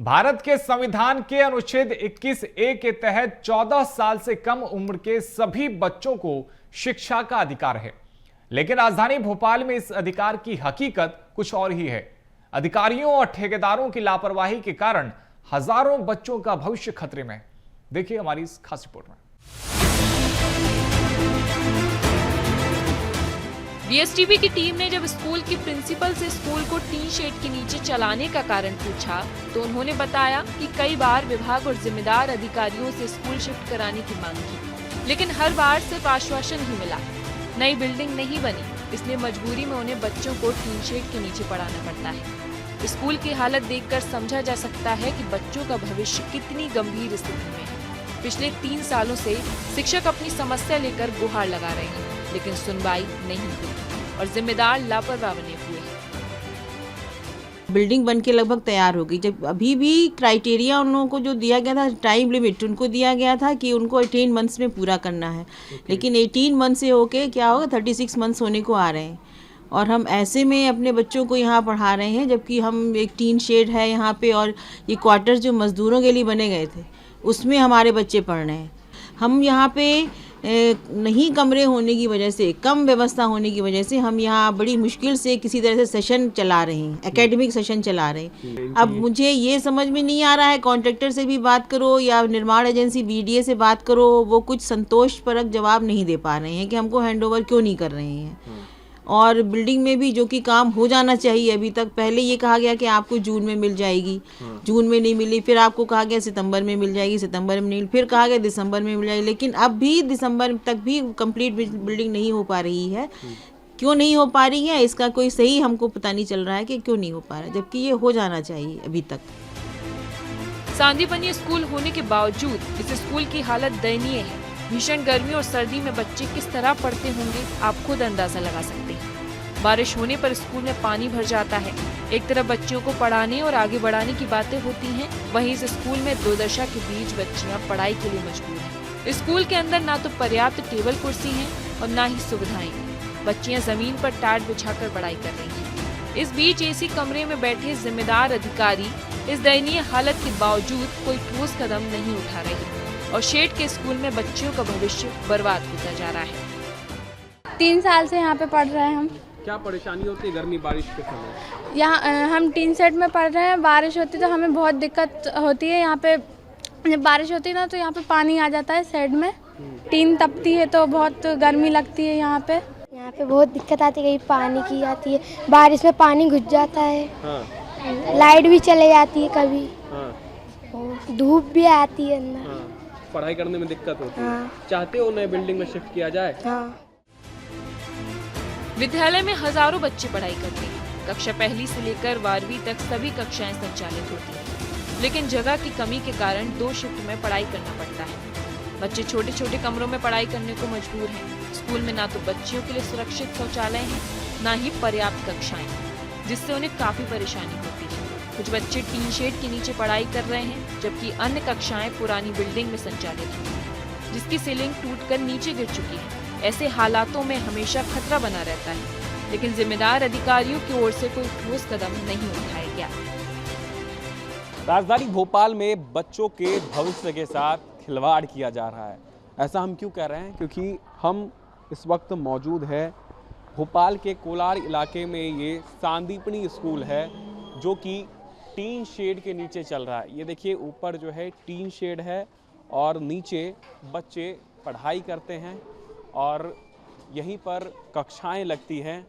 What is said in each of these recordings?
भारत के संविधान के अनुच्छेद 21A के तहत 14 साल से कम उम्र के सभी बच्चों को शिक्षा का अधिकार है। लेकिन राजधानी भोपाल में इस अधिकार की हकीकत कुछ और ही है। अधिकारियों और ठेकेदारों की लापरवाही के कारण हजारों बच्चों का भविष्य खतरे में है। देखिए हमारी इस खास रिपोर्ट में। डीएसटीवी की टीम ने जब स्कूल की प्रिंसिपल से स्कूल को टीन शेड के नीचे चलाने का कारण पूछा तो उन्होंने बताया कि कई बार विभाग और जिम्मेदार अधिकारियों से स्कूल शिफ्ट कराने की मांग की, लेकिन हर बार सिर्फ आश्वासन ही मिला। नई बिल्डिंग नहीं बनी, इसलिए मजबूरी में उन्हें बच्चों को टीन शेड के नीचे पढ़ाना पड़ता है। स्कूल की हालत देखकर समझा जा सकता है कि बच्चों का भविष्य कितनी गंभीर स्थिति में है। पिछले 3 सालों से शिक्षक अपनी समस्या लेकर गुहार लगा रहे हैं, लेकिन सुनवाई नहीं हुई और जिम्मेदार लापरवाह बने हुए हैं। बिल्डिंग बनके लगभग तैयार हो गई, जब अभी भी क्राइटेरिया उन लोगों को जो दिया गया था, टाइम लिमिट उनको दिया गया था कि उनको 18 मंथ्स में पूरा करना है। लेकिन 18 मंथ से होके क्या होगा 36 मंथ्स होने को आ रहे हैं और हम ऐसे में अपने बच्चों को यहाँ पढ़ा रहे हैं, जबकि हम एक टीन शेड है यहाँ पे और ये क्वार्टर जो मजदूरों के लिए बने गए थे उसमें हमारे बच्चे पढ़ रहे हैं। हम यहाँ पे नहीं कमरे होने की वजह से, कम व्यवस्था होने की वजह से हम यहाँ बड़ी मुश्किल से किसी तरह से सेशन चला रहे हैं, एकेडमिक सेशन चला रहे हैं। अब मुझे ये समझ में नहीं आ रहा है, कॉन्ट्रैक्टर से भी बात करो या निर्माण एजेंसी बीडीए से बात करो, वो कुछ संतोषजनक जवाब नहीं दे पा रहे हैं कि हमको हैंडओवर क्यों नहीं कर रहे हैं। और बिल्डिंग में भी जो कि काम हो जाना चाहिए अभी तक, पहले ये कहा गया कि आपको जून में मिल जाएगी, जून में नहीं मिली, फिर आपको कहा गया सितंबर में मिल जाएगी, सितंबर में नहीं, फिर कहा गया दिसंबर में मिल जाएगी, लेकिन अब भी दिसंबर तक भी कंप्लीट बिल्डिंग नहीं हो पा रही है। क्यों नहीं हो पा रही है इसका कोई सही हमको पता नहीं चल रहा है कि क्यों नहीं हो पा रहा है, जबकि ये हो जाना चाहिए अभी तक। सांदीपनि स्कूल होने के बावजूद इस स्कूल की हालत दयनीय है। भीषण गर्मी और सर्दी में बच्चे किस तरह पढ़ते होंगे आप खुद अंदाजा लगा सकते हैं। बारिश होने पर स्कूल में पानी भर जाता है। एक तरफ बच्चों को पढ़ाने और आगे बढ़ाने की बातें होती हैं, वहीं इस स्कूल में दुर्दशा के बीच बच्चियां पढ़ाई के लिए मजबूर हैं। स्कूल के अंदर ना तो पर्याप्त टेबल कुर्सी हैं और ना ही सुविधाएं। बच्चियां जमीन पर टाट बिछाकर पढ़ाई कर रही हैं। इस बीच एसी कमरे में बैठे जिम्मेदार अधिकारी इस दयनीय हालत के बावजूद कोई ठोस कदम नहीं उठा रहे और शेड के स्कूल में बच्चियों का भविष्य बर्बाद होता जा रहा है। 3 साल से यहाँ पे पढ़ रहे हैं हम। क्या परेशानी होती है गर्मी बारिश के समय? यहाँ हम टीन शेड में पढ़ रहे हैं, बारिश होती है तो हमें बहुत दिक्कत होती है। यहाँ पे जब बारिश होती है ना तो यहाँ पे पानी आ जाता है शेड में, टीन तपती है तो बहुत गर्मी लगती है। यहाँ पे बहुत दिक्कत आती है, कहीं पानी की आती है, बारिश में पानी घुस जाता है। हाँ। लाइट भी चले जाती है कभी। हाँ। धूप भी आती है अंदर। हाँ। पढ़ाई करने में दिक्कत होती है। हाँ। चाहते हो नए बिल्डिंग में शिफ्ट किया जाए? हाँ। विद्यालय में हजारों बच्चे पढ़ाई करते हैं। कक्षा 1 से लेकर 12वीं तक सभी कक्षाएं संचालित होती हैं, लेकिन जगह की कमी के कारण 2 शिफ्ट में पढ़ाई करना पड़ता है। बच्चे छोटे छोटे कमरों में पढ़ाई करने को मजबूर हैं। स्कूल में ना तो बच्चियों के लिए सुरक्षित शौचालय है, ना ही पर्याप्त कक्षाएं, जिससे उन्हें काफी परेशानी होती है। कुछ बच्चे टीन शेड के नीचे पढ़ाई कर रहे हैं, जबकि अन्य कक्षाएं पुरानी बिल्डिंग में संचालित हैं, जिसकी सीलिंग टूटकर नीचे गिर चुकी है। ऐसे हालातों में हमेशा खतरा बना रहता है, लेकिन जिम्मेदार अधिकारियों की ओर से कोई ठोस कदम नहीं उठाया गया। राजधानी भोपाल में बच्चों के भविष्य के साथ खिलवाड़ किया जा रहा है। ऐसा हम क्यों कह रहे हैं? क्योंकि हम इस वक्त मौजूद है भोपाल के कोलार इलाके में। ये सांदीपनि स्कूल है जो कि टीन शेड के नीचे चल रहा है। ये देखिए ऊपर जो है टीन शेड है और नीचे बच्चे पढ़ाई करते हैं और यहीं पर कक्षाएं लगती हैं।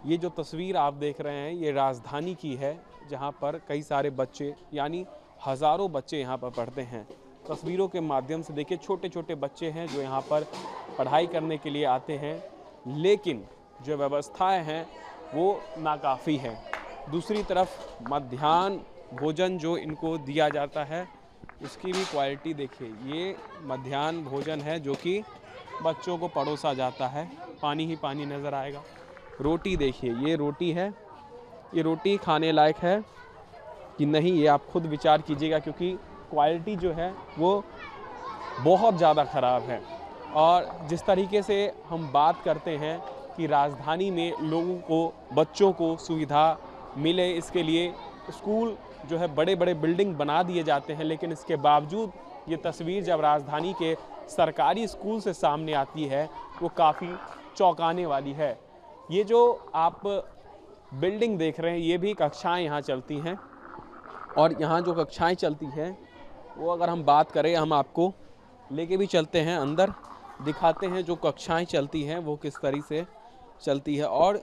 ये जो तस्वीर आप देख रहे हैं ये राजधानी की है, जहां पर कई सारे बच्चे यानी हज़ारों बच्चे यहां पर पढ़ते हैं। तस्वीरों के माध्यम से देखिए छोटे छोटे बच्चे हैं जो यहां पर पढ़ाई करने के लिए आते हैं, लेकिन जो व्यवस्थाएं हैं वो नाकाफ़ी हैं। दूसरी तरफ मध्याह्न भोजन जो इनको दिया जाता है उसकी भी क्वालिटी देखिए। ये मध्याह्न भोजन है जो कि बच्चों को परोसा जाता है, पानी ही पानी नज़र आएगा। रोटी देखिए, ये रोटी है, ये रोटी खाने लायक है कि नहीं ये आप खुद विचार कीजिएगा, क्योंकि क्वालिटी जो है वो बहुत ज़्यादा ख़राब है। और जिस तरीके से हम बात करते हैं कि राजधानी में लोगों को, बच्चों को सुविधा मिले, इसके लिए स्कूल जो है बड़े बड़े बिल्डिंग बना दिए जाते हैं, लेकिन इसके बावजूद ये तस्वीर जब राजधानी के सरकारी स्कूल से सामने आती है वो काफ़ी चौंकाने वाली है। ये जो आप बिल्डिंग देख रहे हैं ये भी कक्षाएं यहाँ चलती हैं, और यहाँ जो कक्षाएं चलती हैं वो अगर हम बात करें, हम आपको लेके भी चलते हैं अंदर, दिखाते हैं जो कक्षाएं चलती हैं वो किस तरीके से चलती है। और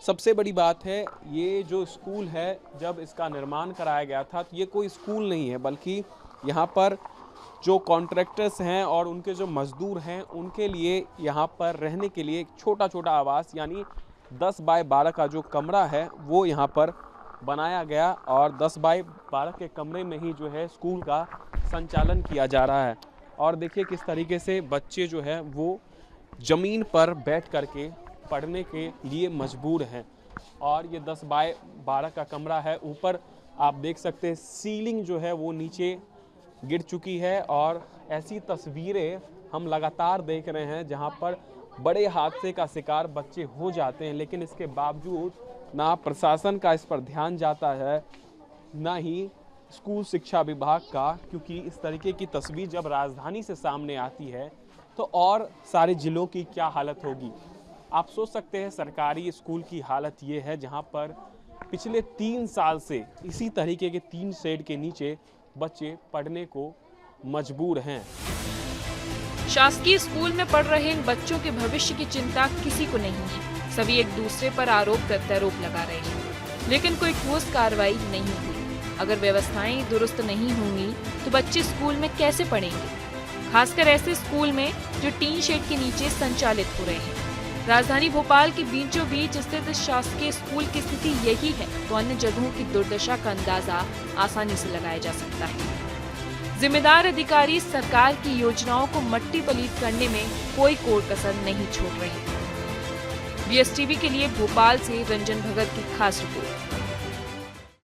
सबसे बड़ी बात है, ये जो स्कूल है जब इसका निर्माण कराया गया था तो ये कोई स्कूल नहीं है, बल्कि यहाँ पर जो कॉन्ट्रैक्टर्स हैं और उनके जो मज़दूर हैं उनके लिए यहाँ पर रहने के लिए एक छोटा छोटा आवास यानी 10 बाय 12 का जो कमरा है वो यहाँ पर बनाया गया, और 10 बाय 12 के कमरे में ही जो है स्कूल का संचालन किया जा रहा है। और देखिए किस तरीके से बच्चे जो है वो ज़मीन पर बैठ करके पढ़ने के लिए मजबूर हैं। और ये 10 बाय 12 का कमरा है, ऊपर आप देख सकते हैं सीलिंग जो है वो नीचे गिर चुकी है, और ऐसी तस्वीरें हम लगातार देख रहे हैं जहां पर बड़े हादसे का शिकार बच्चे हो जाते हैं, लेकिन इसके बावजूद ना प्रशासन का इस पर ध्यान जाता है ना ही स्कूल शिक्षा विभाग का, क्योंकि इस तरीके की तस्वीर जब राजधानी से सामने आती है तो और सारे ज़िलों की क्या हालत होगी। आप सोच सकते हैं सरकारी स्कूल की हालत ये है जहां पर पिछले 3 साल से इसी तरीके के 3 शेड के नीचे बच्चे पढ़ने को मजबूर हैं। शासकीय स्कूल में पढ़ रहे इन बच्चों के भविष्य की चिंता किसी को नहीं है। सभी एक दूसरे पर आरोप प्रत्यारोप लगा रहे हैं, लेकिन कोई ठोस कार्रवाई नहीं हुई। अगर व्यवस्थाएं दुरुस्त नहीं होंगी तो बच्चे स्कूल में कैसे पढ़ेंगे, खासकर ऐसे स्कूल में जो टीन शेड के नीचे संचालित हो रहे हैं। राजधानी भोपाल के बीचों बीच स्थित शासकीय स्कूल की स्थिति यही है तो अन्य जगहों की दुर्दशा का अंदाजा आसानी से लगाया जा सकता है। जिम्मेदार अधिकारी सरकार की योजनाओं को मट्टी पलीत करने में कोई कोर कसर नहीं छोड़ रहे। BSTV के लिए भोपाल से रंजन भगत की खास रिपोर्ट।